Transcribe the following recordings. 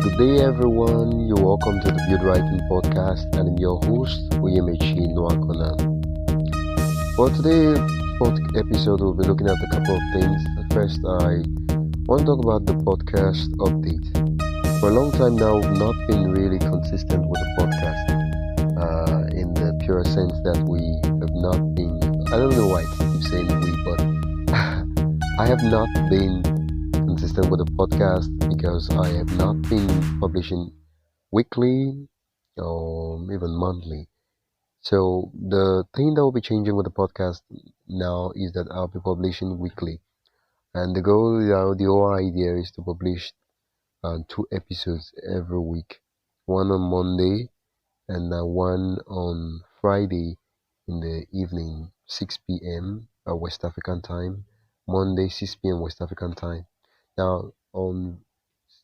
Good day, everyone. You're welcome to the Build Writing Podcast, and I'm your host, Uyemechi Nwakonan. For today's episode, we'll be looking at a couple of things. First, I want to talk about the podcast update. For a long time now, we've not been really consistent with the podcast, in the pure sense that we have not been. I don't know why I keep saying we, but I have not been consistent with the podcast because I have not been publishing weekly or even monthly. So the thing that will be changing with the podcast now is that I'll be publishing weekly, and the goal, the whole idea is to publish two episodes every week, one on Monday and one on Friday in the evening, 6 p.m. West African time, Monday 6 p.m. West African time. Now on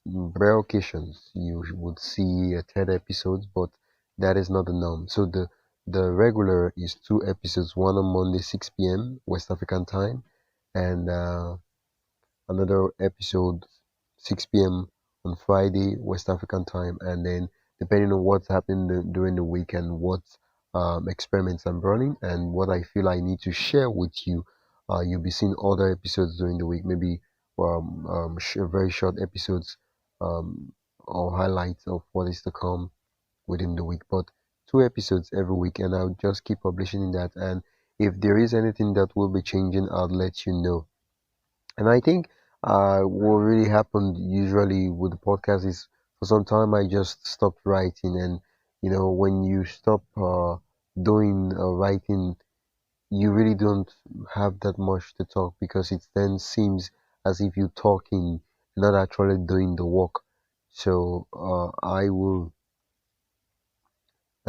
rare occasions you would see a third episode, but that is not the norm. So the regular is two episodes, one on Monday 6 p.m. West African time, and another episode 6 p.m. on Friday West African time, and then depending on what's happening during the week and what experiments I'm running and what I feel I need to share with you, you'll be seeing other episodes during the week, maybe very short episodes, um, or highlights of what is to come within the week, but two episodes every week, and I'll just keep publishing that. And if there is anything that will be changing, I'll let you know. And I think what really happened usually with the podcast is for some time I just stopped writing. And when you stop doing writing, you really don't have that much to talk, because it then seems as if you're talking, not actually doing the work. So I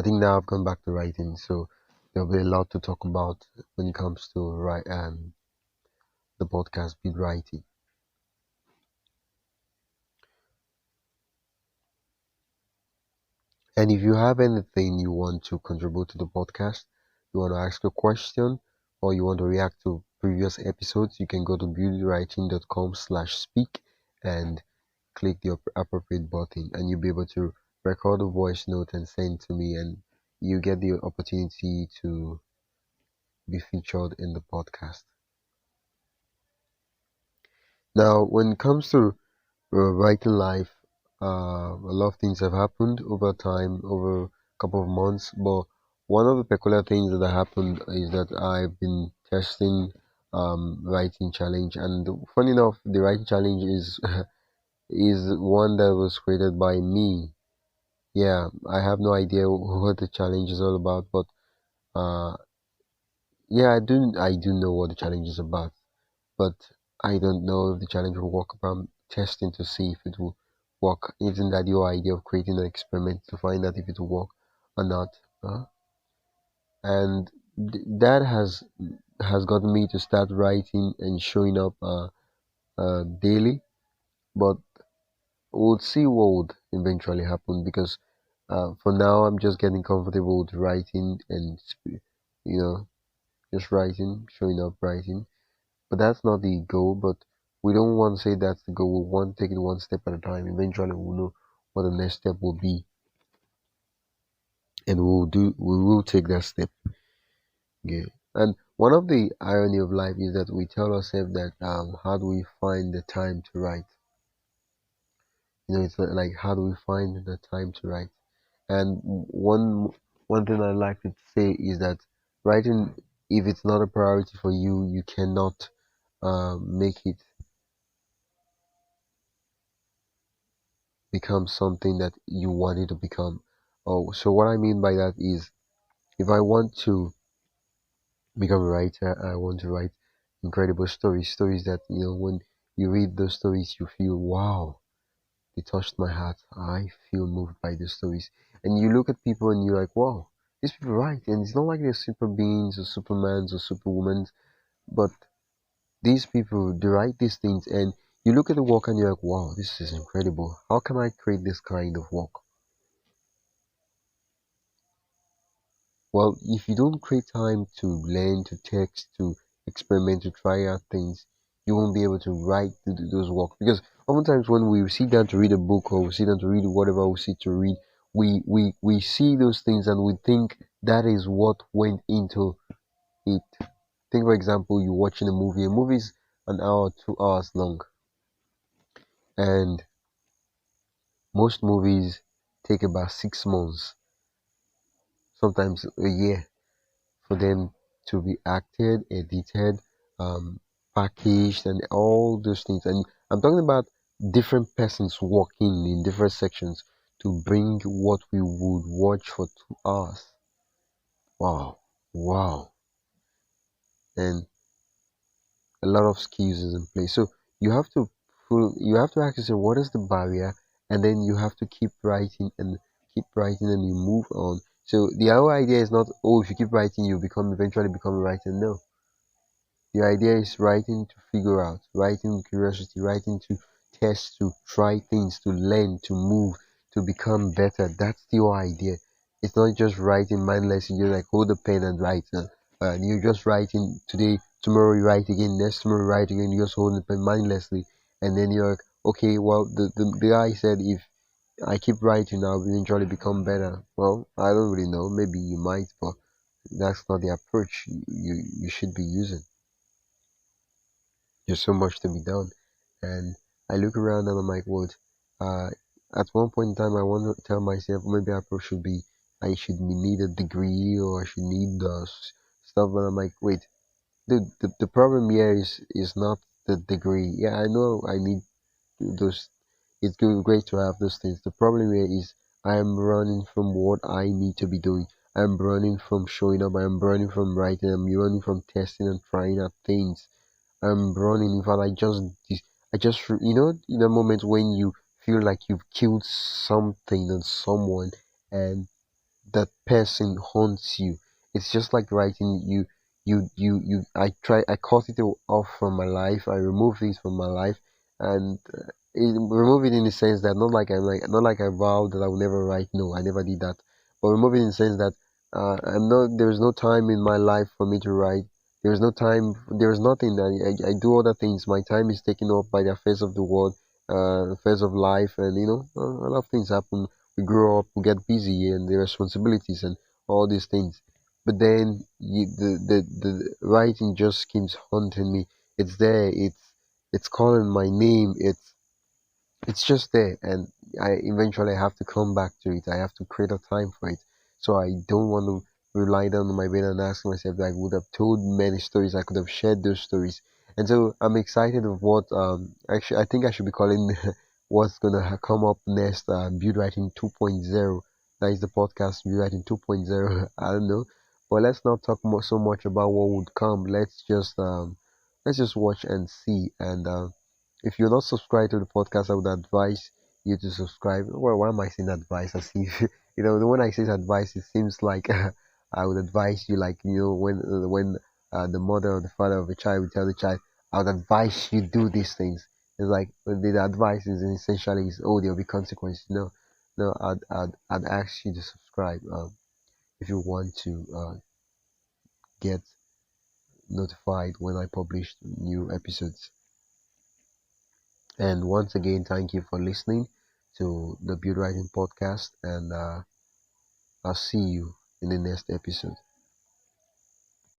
think now I've gone back to writing, so there'll be a lot to talk about when it comes to write and the podcast bit writing. And if you have anything you want to contribute to the podcast, you want to ask a question, or you want to react to previous episodes, you can go to beautywriting.com/speak and click the appropriate button, and you'll be able to record a voice note and send to me, and you get the opportunity to be featured in the podcast. Now, when it comes to writing life, a lot of things have happened over time, over a couple of months. But one of the peculiar things that happened is that I've been testing writing challenge, and funny enough, the writing challenge is is one that was created by me. Yeah, I have no idea what the challenge is all about, but uh, yeah, I do know what the challenge is about, but I don't know if the challenge will work. But I'm testing to see if it will work. Isn't that your idea of creating an experiment to find out if it will work or not? And that has gotten me to start writing and showing up daily. But we'll see what would eventually happen, because for now I'm just getting comfortable with writing and you know just writing, showing up, writing. But that's not the goal. But we don't want to say that's the goal. We want to take it one step at a time. Eventually, we'll know what the next step will be, and we will take that step. Okay. And one of the irony of life is that we tell ourselves that how do we find the time to write? It's like, how do we find the time to write? And one thing I like to say is that writing, if it's not a priority for you, you cannot make it become something that you want it to become. Oh, so what I mean by that is, if I want to become a writer, I want to write incredible stories that, when you read those stories, you feel, wow, they touched my heart. I feel moved by the stories. And you look at people and you're like, wow, these people write. And it's not like they're super beings or supermans or superwomen, but these people, they write these things, and you look at the work and you're like, wow, this is incredible. How can I create this kind of work? Well, if you don't create time to learn, to text, to experiment, to try out things, you won't be able to write those work. Because oftentimes when we sit down to read a book or we sit down to read whatever we sit to read, we see those things and we think that is what went into it. Think, for example, you're watching a movie. A movie is an hour, 2 hours long, and most movies take about 6 months, sometimes a year, for them to be acted, edited, um, packaged, and all those things. And I'm talking about different persons working in different sections to bring what we would watch for 2 hours. Wow, wow, and a lot of skills is in place. So you have to ask yourself what is the barrier, and then you have to keep writing and you move on. So the whole idea is not, oh, if you keep writing you become eventually become a writer. No, the idea is writing to figure out, writing with curiosity, writing to test, to try things, to learn, to move, to become better. That's the whole idea. It's not just writing mindlessly. You like hold a pen and write. And you're just writing today, tomorrow you write again, next tomorrow you write again. You just hold the pen mindlessly, and then you're like, okay, well, the guy said if I keep writing, I'll eventually become better. Well, I don't really know. Maybe you might, but that's not the approach you should be using. There's so much to be done. And I look around and I'm like, what? Uh, at one point in time, I want to tell myself maybe approach should be I should need a degree or I should need stuff. But I'm like, wait, the problem here is not the degree. Yeah, I know I need those. It's great to have those things. The problem here is I am running from what I need to be doing. I'm running from showing up. I'm running from writing. I'm running from testing and trying out things. I'm running. In fact, I just, in a moment when you feel like you've killed something and someone, and that person haunts you. It's just like writing. I cut it off from my life. I remove things from my life, and remove it in the sense that not like I vowed that I will never write. No, I never did that. But remove it in the sense that I'm not. There is no time in my life for me to write. There is no time. There is nothing that I do other things. My time is taken up by the affairs of the world, affairs of life, and a lot of things happen. We grow up, we get busy, and the responsibilities and all these things. But then the writing just keeps haunting me. It's there. It's calling my name. It's just there, and I eventually have to come back to it. I have to create a time for it. So I don't want to rely down on my bed and ask myself that I would have told many stories. I could have shared those stories. And so I'm excited of what actually I think I should be calling what's gonna come up next. Build Writing 2.0. That is the podcast Build Writing 2.0. I don't know, but let's not talk so much about what would come. Let's just watch and see. And if you're not subscribed to the podcast, I would advise you to subscribe. Well, why am I saying advice? As if when I say advice, it seems like I would advise you, like when the mother or the father of a child would tell the child, "I would advise you do these things." It's like the advice is essentially is, "Oh, there'll be consequences." No, no, I'd ask you to subscribe if you want to get notified when I publish new episodes. And once again, thank you for listening to the Build Writing Podcast, and I'll see you in the next episode.